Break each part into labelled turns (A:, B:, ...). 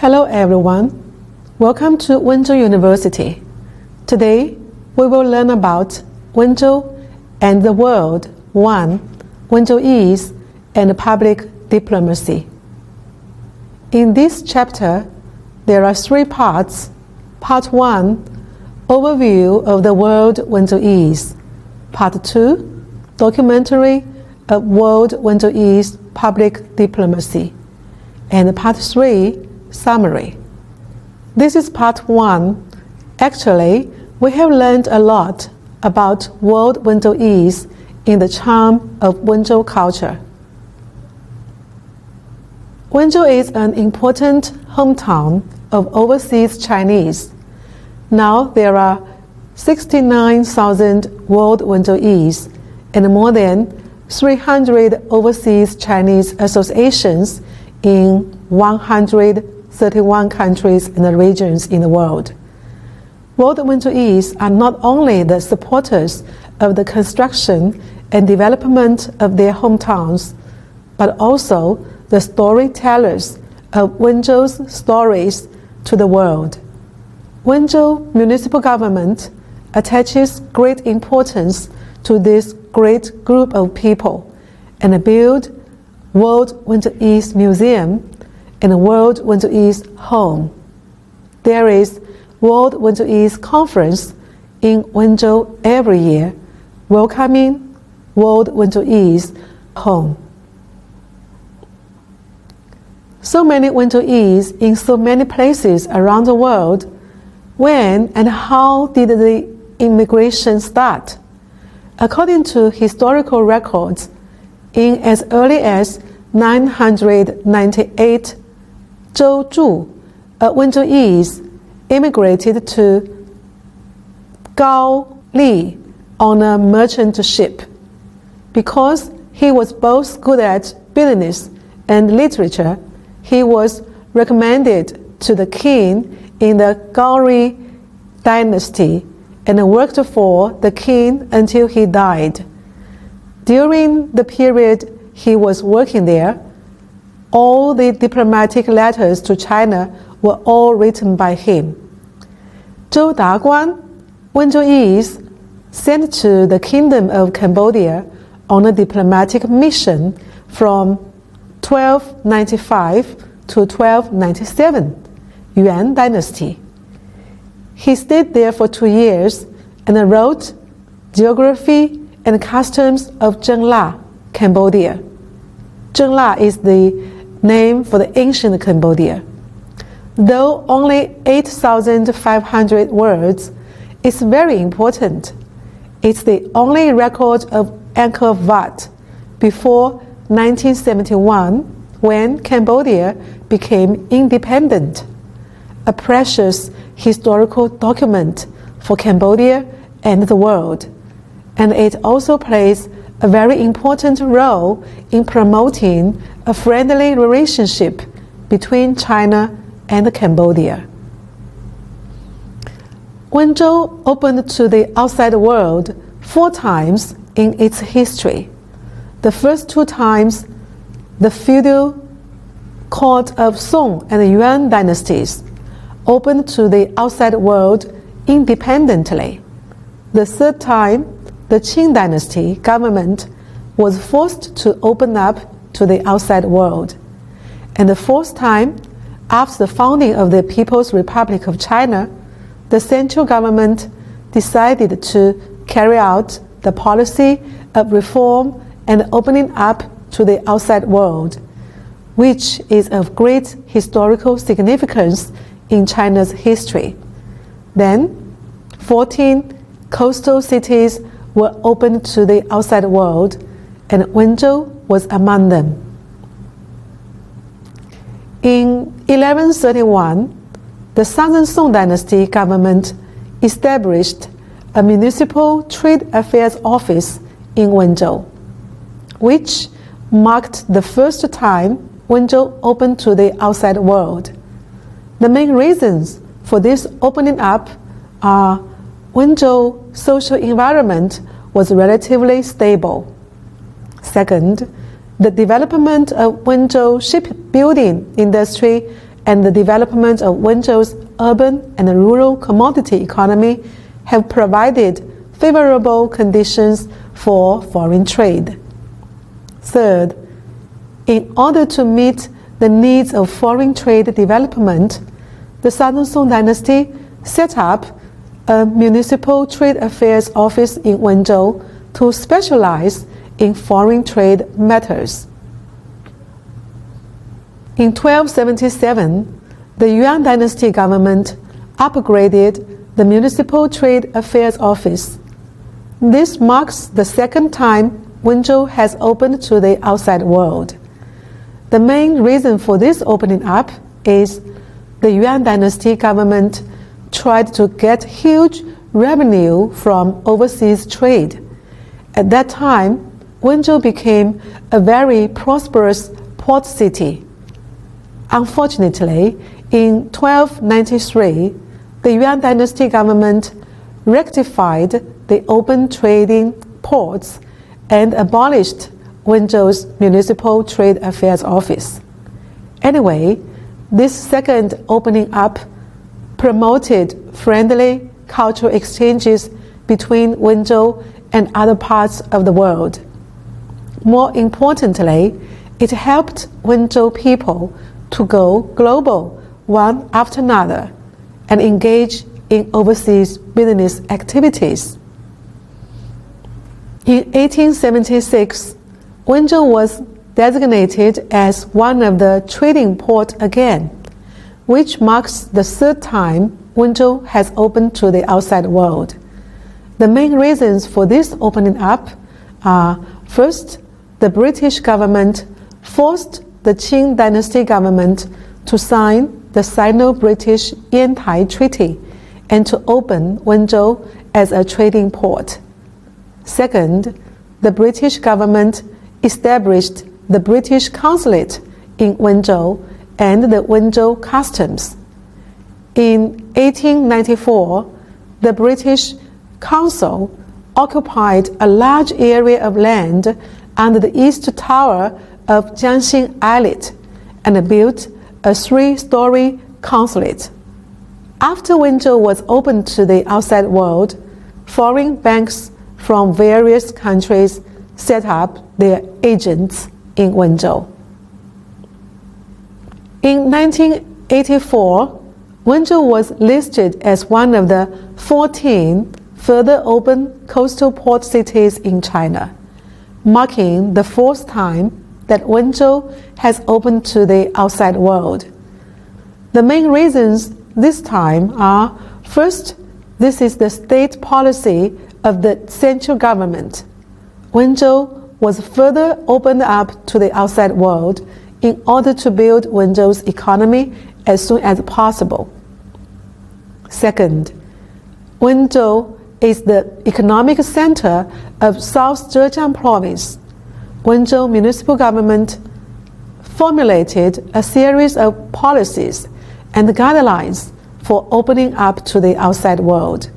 A: Hello everyone, welcome to Wenzhou University. Today we will learn about Wenzhou and the world, 1. Wenzhounese and public diplomacy. In this chapter, there are 3 parts. Part 1, overview of the world Wenzhounese. Part 2, documentary of world Wenzhounese public diplomacy. And Part 3, summary. This is part 1. Actually, we have learned a lot about world Wenzhounese in the charm of Wenzhou culture. Wenzhou is an important hometown of overseas Chinese. Now there are 69,000 world Wenzhounese and more than 300 overseas Chinese associations in 131 countries and regions in the world. World Wenzhounese are not only the supporters of the construction and development of their hometowns, but also the storytellers of Wenzhou's stories to the world. Wenzhou municipal government attaches great importance to this great group of people and build World Wenzhounese Museum and World Wenzhounese Home. There is World Wenzhounese Conference in Wenzhou every year, welcoming World Wenzhounese home. So many Wenzhounese in so many places around the world. When and how did the immigration start? According to historical records, in as early as 998, Zhou Zhu, a Wenzhounese, immigrated to Gao Li on a merchant ship. Because he was both good at business and literature, he was recommended to the king in the Gao Li dynasty and worked for the king until he died. During the period he was working there, all the diplomatic letters to China were all written by him. Zhou Daguan, Wenzhounese, sent to the Kingdom of Cambodia on a diplomatic mission from 1295 to 1297, Yuan dynasty. He stayed there for 2 years and wrote Geography and Customs of Zhengla, Cambodia. Zhengla is the name for the ancient Cambodia. Though only 8,500 words, it's very important. It's the only record of Angkor Wat before 1971, when Cambodia became independent. A precious historical document for Cambodia and the world. And it also plays a very important role in promoting a friendly relationship between China and Cambodia. Wenzhou opened to the outside world 4 times in its history. The first 2 times, the feudal court of Song and Yuan dynasties opened to the outside world independently. The 3rd time, the Qing dynasty government was forced to open up to the outside world. And the 4th time, after the founding of the People's Republic of China, the central government decided to carry out the policy of reform and opening up to the outside world, which is of great historical significance in China's history. Then, 14 coastal cities were opened to the outside world, and Wenzhou was among them. In 1131, the Southern Song dynasty government established a municipal trade affairs office in Wenzhou, which marked the first time Wenzhou opened to the outside world. The main reasons for this opening up are Wenzhou social environment was relatively stable. Second, the development of Wenzhou shipbuilding industry and the development of Wenzhou's urban and rural commodity economy have provided favorable conditions for foreign trade. Third, in order to meet the needs of foreign trade development, the Southern Song Dynasty set up a municipal trade affairs office in Wenzhou to specialize in foreign trade matters. In 1277, the Yuan Dynasty government upgraded the Municipal Trade Affairs Office. This marks the second time Wenzhou has opened to the outside world. The main reason for this opening up is the Yuan Dynasty government tried to get huge revenue from overseas trade. At that time, Wenzhou became a very prosperous port city. Unfortunately, in 1293, the Yuan Dynasty government rectified the open trading ports and abolished Wenzhou's Municipal Trade Affairs Office. Anyway, this second opening up promoted friendly cultural exchanges between Wenzhou and other parts of the world. More importantly, it helped Wenzhou people to go global one after another and engage in overseas business activities. In 1876, Wenzhou was designated as one of the trading ports again, which marks the third time Wenzhou has opened to the outside world. The main reasons for this opening up are, first, the British government forced the Qing Dynasty government to sign the Sino-British Yantai Treaty and to open Wenzhou as a trading port. Second, the British government established the British consulate in Wenzhou and the Wenzhou customs. In 1894, the British Council occupied a large area of land under the east tower of Jiangxing Islet and built a 3-story consulate. After Wenzhou was opened to the outside world, foreign banks from various countries set up their agents in Wenzhou. In 1984, Wenzhou was listed as one of the 14 further open coastal port cities in China, marking the fourth time that Wenzhou has opened to the outside world. The main reasons this time are, first, this is the state policy of the central government. Wenzhou was further opened up to the outside world in order to build Wenzhou's economy as soon as possible. Second, Wenzhou is the economic center of South Zhejiang province. Wenzhou municipal government formulated a series of policies and guidelines for opening up to the outside world.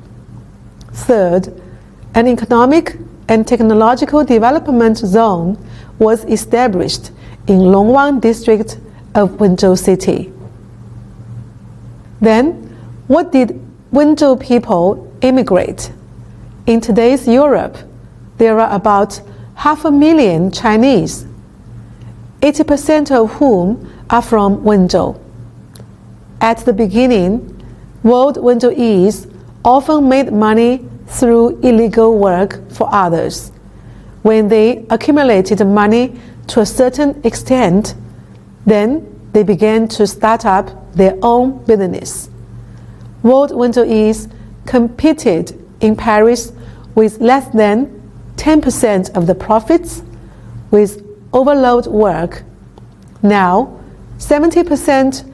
A: Third, an economic and technological development zone was established in Longwang district of Wenzhou city. Then, what did Wenzhou people immigrate? In today's Europe, there are about 500,000 Chinese, 80% of whom are from Wenzhou. At the beginning, World Wenzhounese often made money through illegal work for others. When they accumulated money to a certain extent, then they began to start up their own business. World Wenzhounese competed in Paris with less than 10% of the profits with overload work. Now, 70%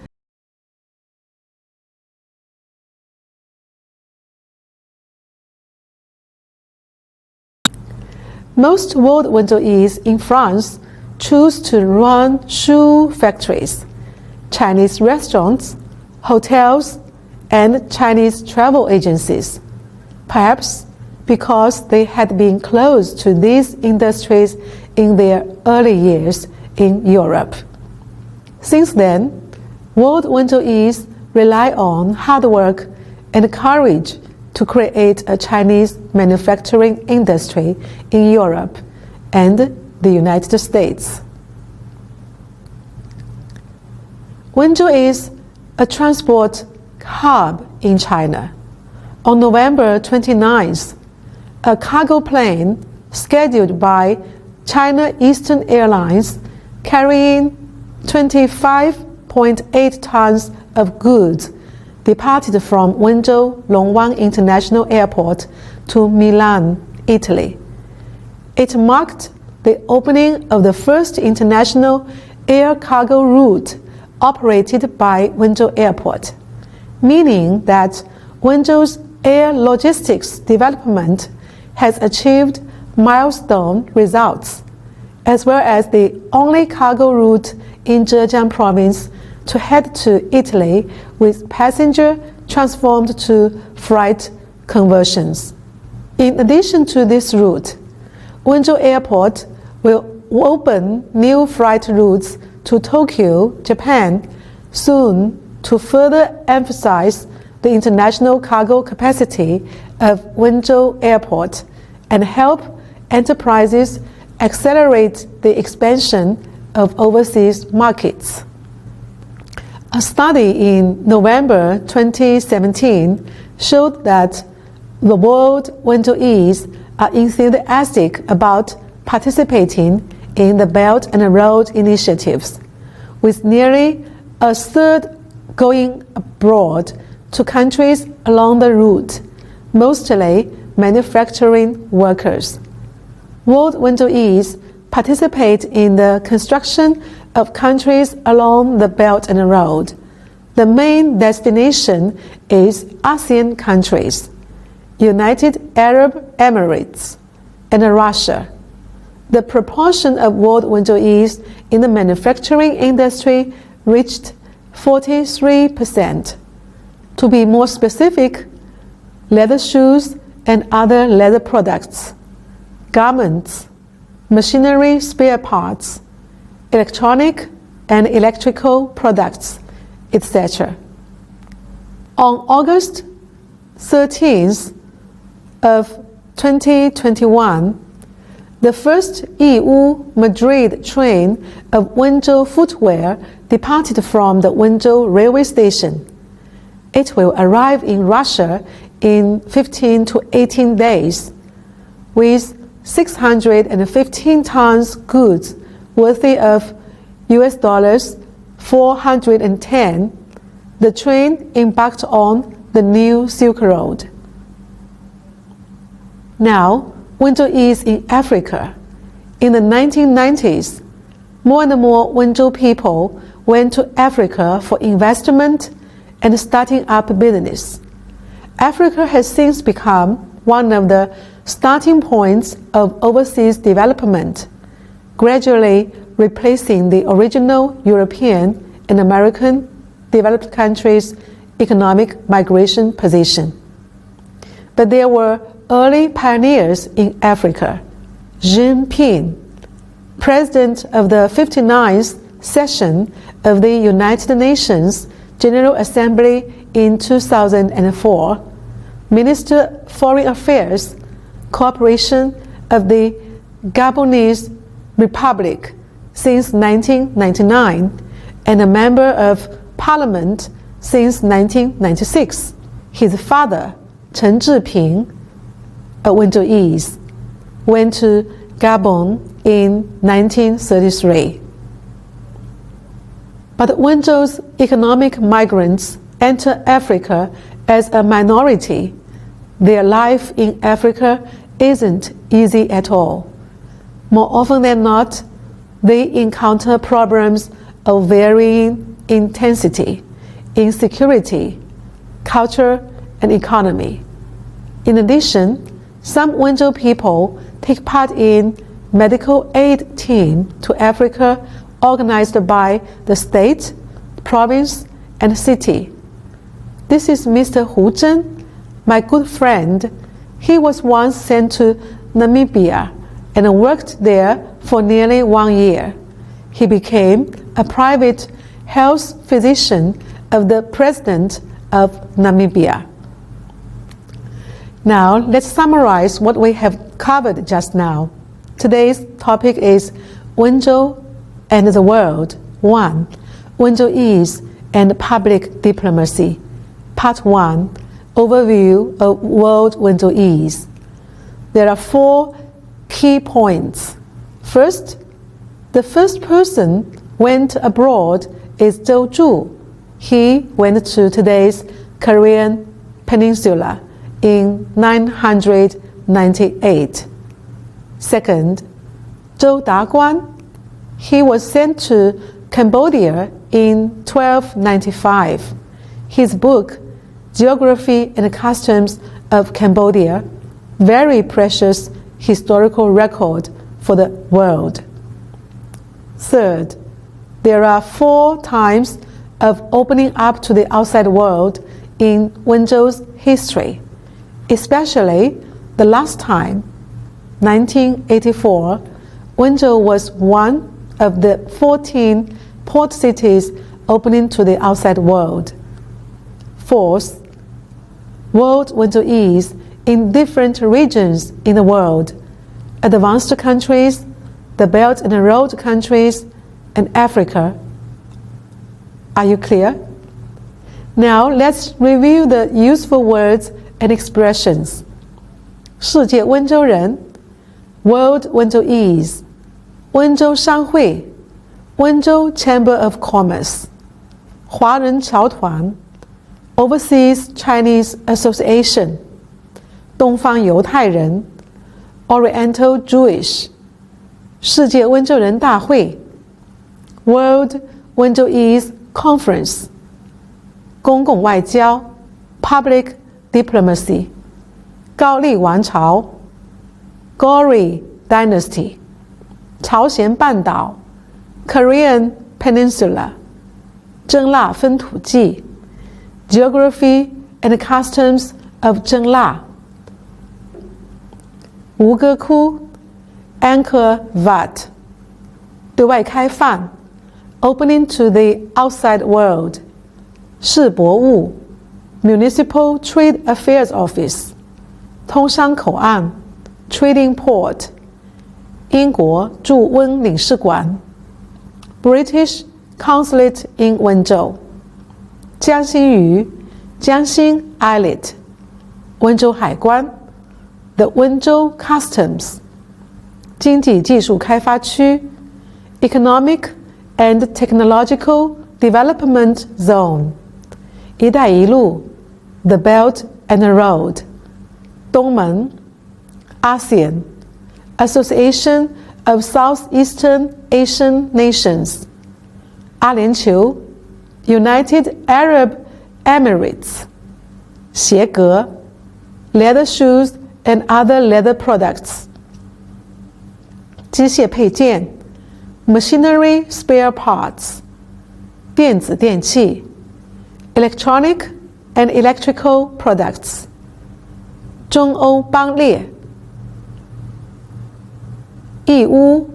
A: Most World Wenzhounese in France choose to run shoe factories, Chinese restaurants, hotels, and Chinese travel agencies, perhaps because they had been close to these industries in their early years in Europe. Since then, World Wenzhounese rely on hard work and courage to create a Chinese manufacturing industry in Europe and the United States. Wenzhou is a transport hub in China. On November 29th, a cargo plane scheduled by China Eastern Airlines carrying 25.8 tons of goods departed from Wenzhou Longwang International Airport to Milan, Italy. It marked the opening of the first international air cargo route operated by Wenzhou Airport, meaning that Wenzhou's air logistics development has achieved milestone results, as well as the only cargo route in Zhejiang province to head to Italy with passenger transformed to freight conversions. In addition to this route, Wenzhou Airport will open new freight routes to Tokyo, Japan, soon to further emphasize the international cargo capacity of Wenzhou Airport and help enterprises accelerate the expansion of overseas markets. A study in November 2017 showed that the World Wenzhounese are enthusiastic about participating in the Belt and Road initiatives, with nearly a third going abroad to countries along the route, mostly manufacturing workers. World Wenzhounese participate in the construction of countries along the Belt and Road. The main destination is ASEAN countries, United Arab Emirates, and Russia. The proportion of World Wenzhounese in the manufacturing industry reached 43%. To be more specific, leather shoes and other leather products, garments, machinery spare parts, electronic and electrical products, etc. On August 13th of 2021, the first EU Madrid train of Wenzhou footwear departed from the Wenzhou railway station. It will arrive in Russia in 15 to 18 days, with 615 tons goods worthy of US$ 410. The train embarked on the new Silk Road. Now, Wenzhounese in Africa. In the 1990s, more and more Wenzhou people went to Africa for investment and starting up business. Africa has since become one of the starting points of overseas development, gradually replacing the original European and American developed countries' economic migration position. But there were early pioneers in Africa. Xi Jinping, President of the 59th session of the United Nations General Assembly in 2004, Minister of Foreign Affairs, Cooperation of the Gabonese Republic since 1999, and a member of Parliament since 1996. His father, Chen Zhiping, a Wenzhounese, went to Gabon in 1933. But Wenzhou's economic migrants enter Africa as a minority. Their life in Africa isn't easy at all. More often than not, they encounter problems of varying intensity, insecurity, culture, and economy. In addition, some Wenzhou people take part in medical aid team to Africa organized by the state, province, and city. This is Mr. Hu Zhen, my good friend. He was once sent to Namibia and worked there for nearly 1 year. He became a private health physician of the President of Namibia. Now, let's summarize what we have covered just now. Today's topic is Wenzhou and the World. 1. Wenzhounese and Public Diplomacy. Part 1. Overview of World Wenzhounese. There are 4 key points. First, the first person went abroad is Zhou Zhu. He went to today's Korean Peninsula in 998. Second, Zhou Daguan. He was sent to Cambodia in 1295. His book, Geography and Customs of Cambodia, very precious historical record for the world. Third, there are 4 times of opening up to the outside world in Wenzhou's history, especially the last time, 1984, Wenzhou was one of the 14 port cities opening to the outside world. Fourth, World Wenzhounese in different regions in the world, advanced countries, the Belt and Road countries, and Africa. Are you clear? Now let's review the useful words and expressions. 世界温州人 World Wenzhounese, 温州商会 Wenzhou Chamber of Commerce, 华人侨团 Overseas Chinese Association, 东方犹太人 Oriental Jewish, 世界温州人大会 World Wenzhounese Conference, 公共外交 Public Diplomacy, 高丽王朝 Goryeo Dynasty, 朝鲜半岛 Korean Peninsula, 征腊分土记 Geography and Customs of 征腊 吴哥窟 Angkor Wat, 对外开放 Opening to the outside world, 世博物 Municipal Trade Affairs Office, 通商口岸 Trading Port, 英国驻温领事馆 British Consulate in Wenzhou, 江心屿 Jiangxin Islet, 温州海关 The Wenzhou Customs, 经济技术开发区 Economic and Technological Development Zone, 一带一路 The Belt and Road, 东盟 ASEAN, Association of Southeastern Asian Nations, 阿联酋 United Arab Emirates, 鞋革 Leather shoes and other leather products, 机械配件 Machinery spare parts, 电子电器 Electronic and electrical products, 中欧邦列义乌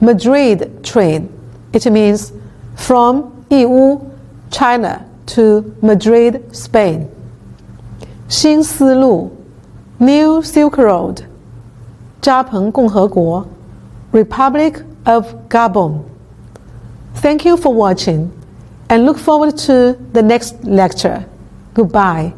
A: Madrid train. It means from Yiwu, China to Madrid, Spain. 新丝路 New Silk Road, 扎蓬共和国 Republic of Gabon. Thank you for watching and look forward to the next lecture. Goodbye.